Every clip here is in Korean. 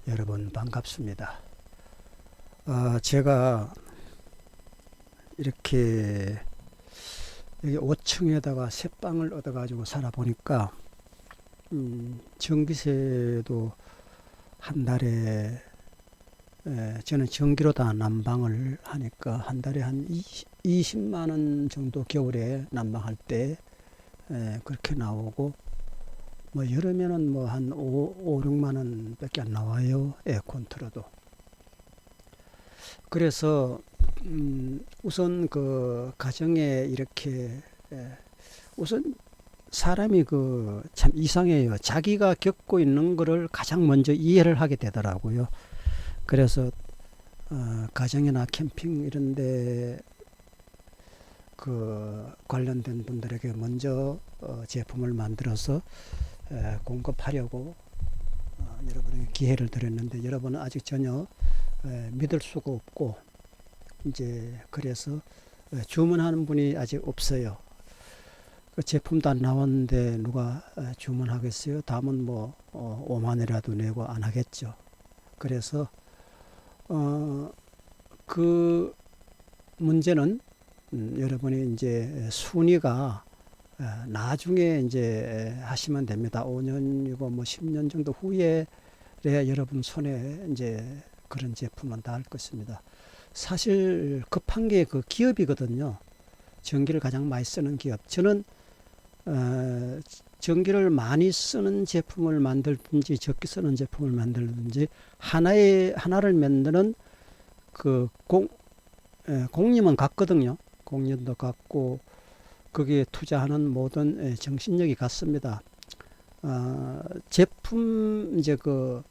여러분 반갑습니다. 제가 이렇게 여기 5층에다가 새 방을 얻어가지고 살아보니까 전기세도 한 달에 저는 전기로 다 난방을 하니까 한 달에 한 20만 원 정도 겨울에 난방할 때 그렇게 나오고, 뭐 여름에는 뭐 한 6만 원 밖에 안 나와요. 에어컨 틀어도. 그래서 우선 그 가정에 이렇게 우선 사람이 그 참 이상해요. 자기가 겪고 있는 거를 가장 먼저 이해를 하게 되더라고요. 그래서 가정이나 캠핑 이런데 그 관련된 분들에게 먼저 제품을 만들어서 공급하려고 여러분에게 기회를 드렸는데, 여러분은 아직 전혀 믿을 수가 없고, 이제 그래서 주문하는 분이 아직 없어요. 그 제품도 안 나왔는데 누가 주문하겠어요? 다음은 뭐 5만 원이라도 내고 안 하겠죠. 그래서 그 문제는 여러분이 이제 순위가 나중에 이제 하시면 됩니다. 5년이고 뭐 10년 정도 후에 여러분 손에 이제 그런 제품은 닿을 것입니다. 사실 급한 게 그 기업이거든요. 전기를 가장 많이 쓰는 기업. 저는 전기를 많이 쓰는 제품을 만들든지 적게 쓰는 제품을 만들든지 하나를 만드는 그 공님은 같거든요. 공님도 같고 거기에 투자하는 모든 정신력이 같습니다. 제품 이제 그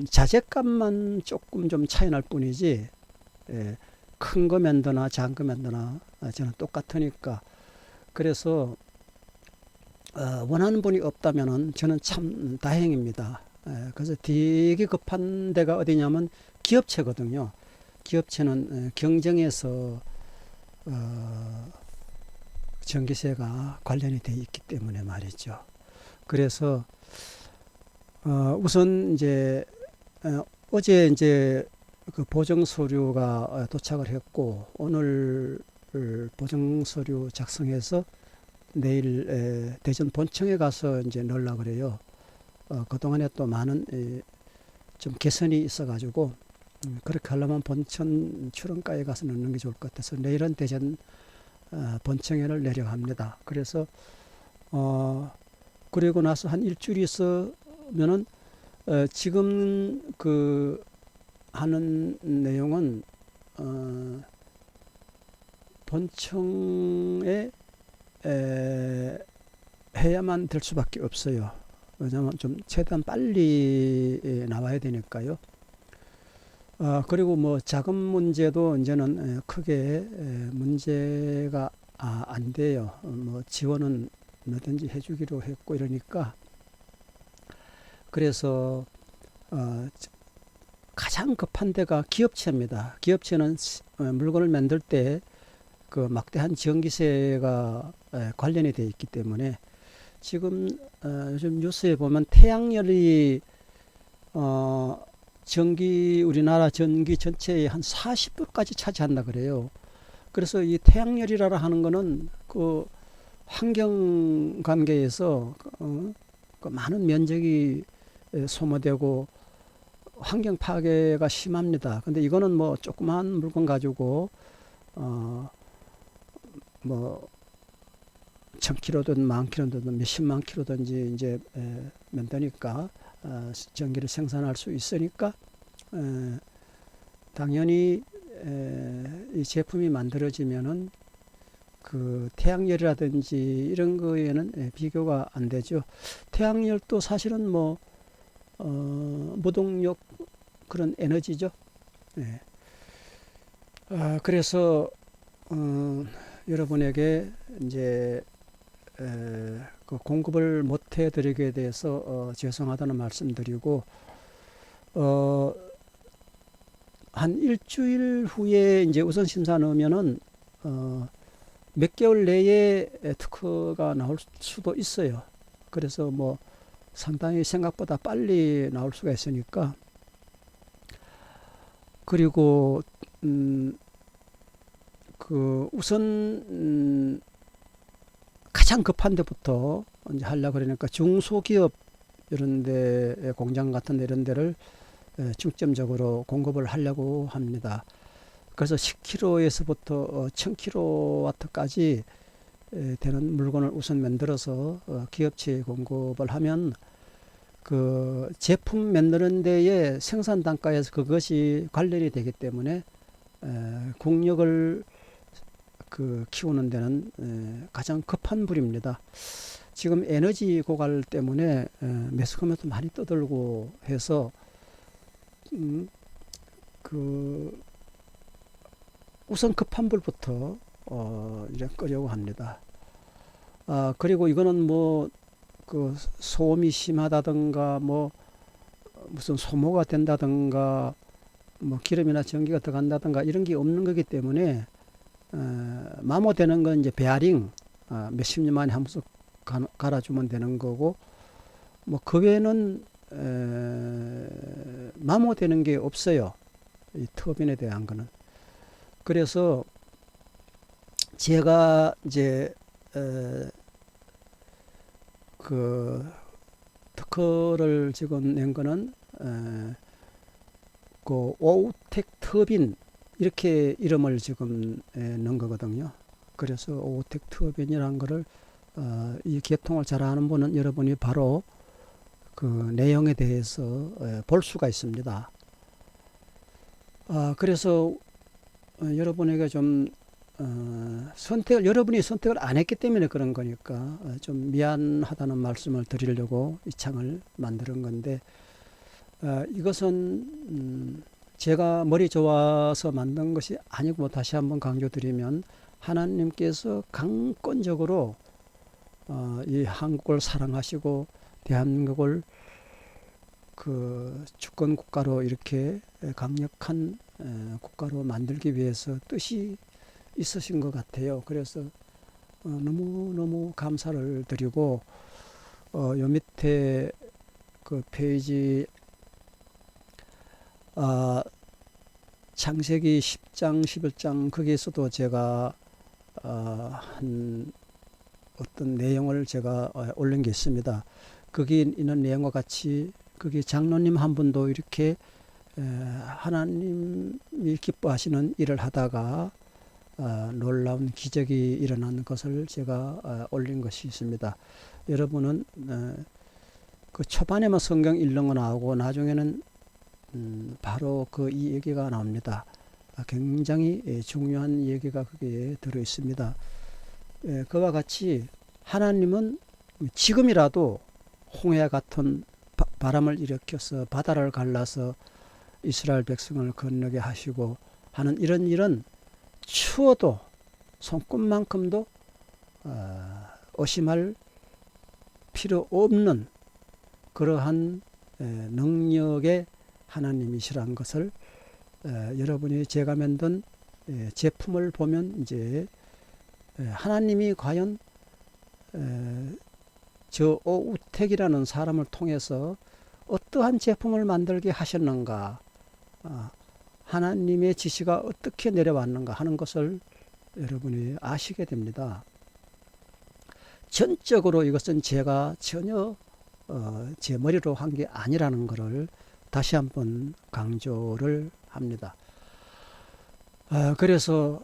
자재값만 조금 좀 차이 날 뿐이지, 큰 거 만드나 작은 거 만드나 저는 똑같으니까. 그래서 원하는 분이 없다면은 저는 참 다행입니다. 그래서 되게 급한 데가 어디냐면 기업체거든요. 기업체는 경쟁에서 전기세가 관련이 되어 있기 때문에 말이죠. 그래서 우선 이제 어제 이제 그 보정 서류가 도착을 했고, 오늘 보정 서류 작성해서 내일 대전 본청에 가서 이제 넣으려고 그래요. 그동안에 또 많은 좀 개선이 있어가지고 그렇게 하려면 본청 출원가에 가서 넣는 게 좋을 것 같아서 내일은 대전 본청에를 내려갑니다. 그래서 그리고 나서 한 일주일 있으면은 지금 그 하는 내용은 본청에 해야만 될 수밖에 없어요. 왜냐하면 좀 최대한 빨리 나와야 되니까요. 그리고 뭐 자금 문제도 이제는 크게 문제가 안 돼요. 뭐 지원은 뭐든지 해주기로 했고 이러니까. 그래서 가장 급한 데가 기업체입니다. 기업체는 물건을 만들 때 그 막대한 전기세가 관련이 되어 있기 때문에 지금 요즘 뉴스에 보면 태양열이 우리나라 전기 전체의 한 40%까지 차지한다 그래요. 그래서 이 태양열이라 하는 거는 그 환경 관계에서 그 많은 면적이 소모되고 환경 파괴가 심합니다. 근데 이거는 뭐 조그만 물건 가지고 뭐 1000kg든 10,000kg든 몇십만 킬로든지 이제 만드니까 전기를 생산할 수 있으니까 당연히 이 제품이 만들어지면은 그 태양열이라든지 이런 거에는 비교가 안 되죠. 태양열도 사실은 뭐 무동력 그런 에너지죠. 그래서 여러분에게 이제 그 공급을 못 해드리게 돼서 죄송하다는 말씀드리고, 한 일주일 후에 이제 우선 심사 넣으면은 몇 개월 내에 특허가 나올 수도 있어요. 그래서 뭐 상당히 생각보다 빨리 나올 수가 있으니까. 그리고 우선 가장 급한 데부터 이제 하려고 그러니까 중소기업 이런 데 공장 같은 데 이런 데를 중점적으로 공급을 하려고 합니다. 그래서 10kW에서부터 1000kW까지 되는 물건을 우선 만들어서 기업체에 공급을 하면 그 제품 만드는 데에 생산 단가에서 그것이 관련이 되기 때문에 국력을 키우는 데는 가장 급한 불입니다. 지금 에너지 고갈 때문에 매스컴에도 많이 떠들고 해서 우선 급한 불부터 이제 끄려고 합니다. 그리고 이거는 소음이 심하다든가 무슨 소모가 된다든가 기름이나 전기가 들어간다든가 이런 게 없는 거기 때문에 마모되는 건 이제 베어링 몇십 년 만에 한 번씩 갈아주면 되는 거고 그 외에는 마모되는 게 없어요. 이 터빈에 대한 거는. 그래서 제가 이제 특허를 지금 낸 거는 오우텍 터빈 이렇게 이름을 지금 넣은 거거든요. 그래서 오우텍 터빈이라는 거를 이 계통을 잘 아는 분은 여러분이 바로 그 내용에 대해서 볼 수가 있습니다. 그래서 여러분에게 좀 여러분이 선택을 안 했기 때문에 그런 거니까 좀 미안하다는 말씀을 드리려고 이 창을 만드는 건데 이것은 제가 머리 좋아서 만든 것이 아니고 다시 한번 강조드리면 하나님께서 강권적으로 이 한국을 사랑하시고 대한민국을 주권 국가로 이렇게 강력한 국가로 만들기 위해서 뜻이 있으신 것 같아요. 그래서 너무너무 감사를 드리고 요 밑에 그 페이지 창세기 10장 11장 거기에서도 제가 한 어떤 내용을 제가 올린 게 있습니다. 거기 있는 내용과 같이 거기 장로님 한 분도 이렇게 하나님이 기뻐하시는 일을 하다가 놀라운 기적이 일어난 것을 제가 올린 것이 있습니다. 여러분은 그 초반에만 성경 읽는 거 나오고 나중에는 바로 이 얘기가 나옵니다. 굉장히 중요한 얘기가 거기에 들어 있습니다. 그와 같이 하나님은 지금이라도 홍해 같은 바람을 일으켜서 바다를 갈라서 이스라엘 백성을 건너게 하시고 하는 이런 일은 추워도 손끝만큼도 의심할 필요 없는 그러한 능력의 하나님이시라는 것을 여러분이 제가 만든 제품을 보면 이제 하나님이 과연 저 오우택이라는 사람을 통해서 어떠한 제품을 만들게 하셨는가, 하나님의 지시가 어떻게 내려왔는가 하는 것을 여러분이 아시게 됩니다. 전적으로 이것은 제가 전혀 제 머리로 한 게 아니라는 것을 다시 한번 강조를 합니다. 그래서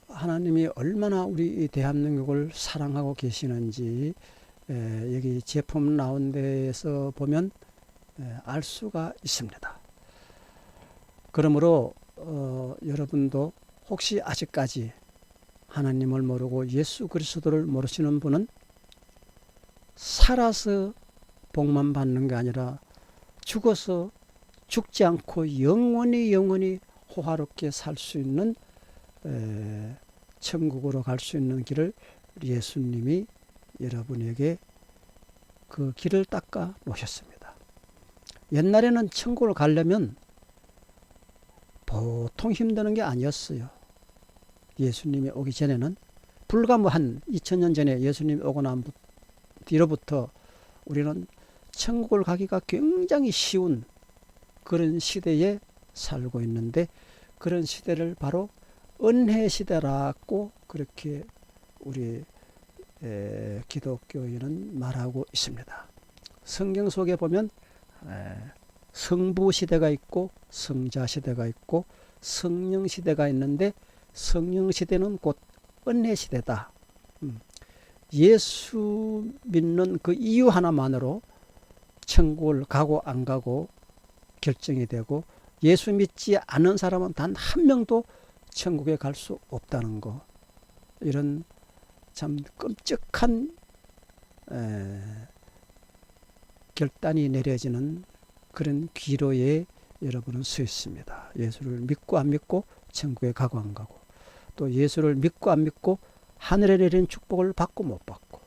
하나님이 얼마나 우리 대한민국을 사랑하고 계시는지 여기 제품 나온 데에서 보면 알 수가 있습니다. 그러므로 여러분도 혹시 아직까지 하나님을 모르고 예수 그리스도를 모르시는 분은 살아서 복만 받는 게 아니라 죽어서 죽지 않고 영원히 호화롭게 살 수 있는 천국으로 갈 수 있는 길을 예수님이 여러분에게 그 길을 닦아 놓으셨습니다. 옛날에는 천국을 가려면 보통 힘드는 게 아니었어요. 예수님이 오기 전에는 불과 한 2000년 전에 예수님이 오고 난 뒤로부터 우리는 천국을 가기가 굉장히 쉬운 그런 시대에 살고 있는데, 그런 시대를 바로 은혜 시대라고 그렇게 우리 기독교인은 말하고 있습니다. 성경 속에 보면 성부 시대가 있고 성자 시대가 있고 성령 시대가 있는데, 성령 시대는 곧 은혜 시대다. 예수 믿는 그 이유 하나만으로 천국을 가고 안 가고 결정이 되고, 예수 믿지 않은 사람은 단 한 명도 천국에 갈 수 없다는 거. 이런 참 끔찍한 결단이 내려지는 그런 기로에 여러분은 서 있습니다. 예수를 믿고 안 믿고 천국에 가고 안 가고, 또 예수를 믿고 안 믿고 하늘에 내린 축복을 받고 못 받고,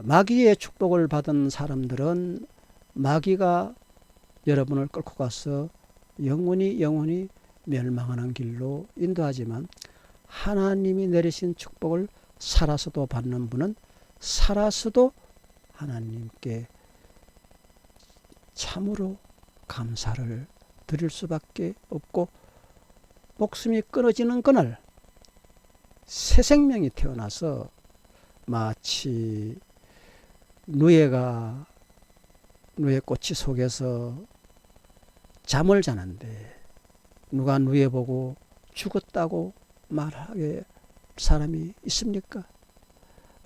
마귀의 축복을 받은 사람들은 마귀가 여러분을 끌고 가서 영원히 멸망하는 길로 인도하지만, 하나님이 내리신 축복을 살아서도 받는 분은 살아서도 하나님께 참으로 감사를 드릴 수밖에 없고, 목숨이 끊어지는 그날 새 생명이 태어나서 마치 누에가 누에 꼬치 속에서 잠을 자는데, 누가 누에 보고 죽었다고 말하게 사람이 있습니까?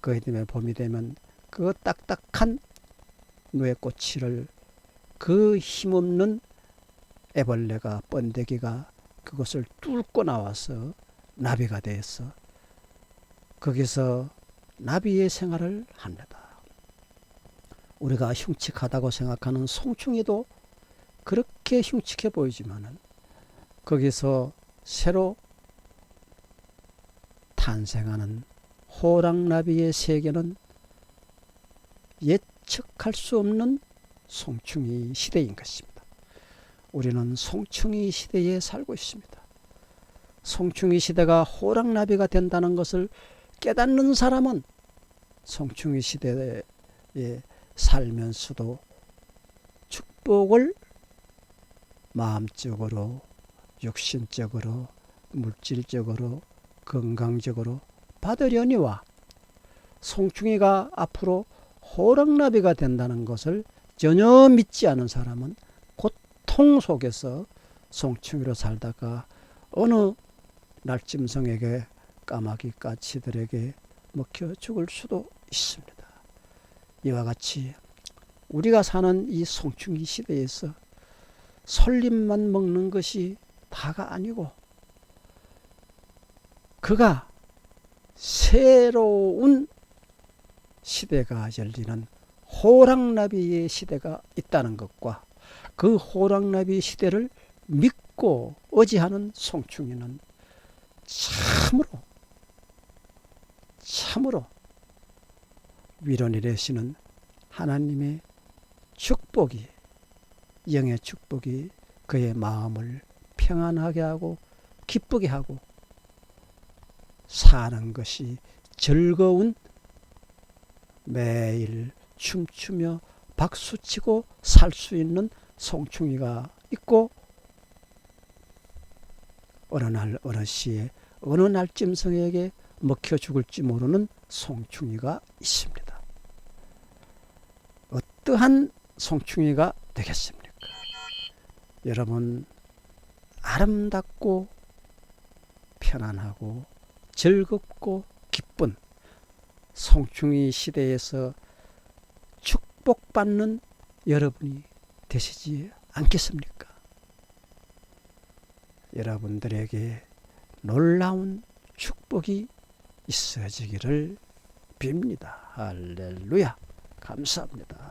그에 때문에 봄이 되면 그 딱딱한 누에 꼬치를 그 힘없는 애벌레가, 번데기가 그것을 뚫고 나와서 나비가 되어서 거기서 나비의 생활을 합니다. 우리가 흉측하다고 생각하는 송충이도 그렇게 흉측해 보이지만은, 거기서 새로 탄생하는 호랑나비의 세계는 예측할 수 없는 송충이 시대인 것입니다. 우리는 송충이 시대에 살고 있습니다. 송충이 시대가 호랑나비가 된다는 것을 깨닫는 사람은 송충이 시대에 살면서도 축복을 마음적으로, 육신적으로, 물질적으로, 건강적으로 받으려니와, 송충이가 앞으로 호랑나비가 된다는 것을 전혀 믿지 않은 사람은 고통 속에서 송충이로 살다가 어느 날짐승에게, 까마귀 까치들에게 먹혀 죽을 수도 있습니다. 이와 같이 우리가 사는 이 송충이 시대에서 솔잎만 먹는 것이 다가 아니고, 그가 새로운 시대가 열리는 호랑나비의 시대가 있다는 것과, 그 호랑나비 시대를 믿고 의지하는 송충이는 참으로 위로 내리시는 하나님의 축복이, 영의 축복이 그의 마음을 평안하게 하고 기쁘게 하고 사는 것이 즐거운, 매일 춤추며 박수치고 살 수 있는 송충이가 있고, 어느 날 어느 시에 어느 날짐승에게 먹혀 죽을지 모르는 송충이가 있습니다. 어떠한 송충이가 되겠습니까? 여러분, 아름답고 편안하고 즐겁고 기쁜 송충이 시대에서 축복받는 여러분이 되시지 않겠습니까? 여러분들에게 놀라운 축복이 있어지기를 빕니다. 할렐루야. 감사합니다.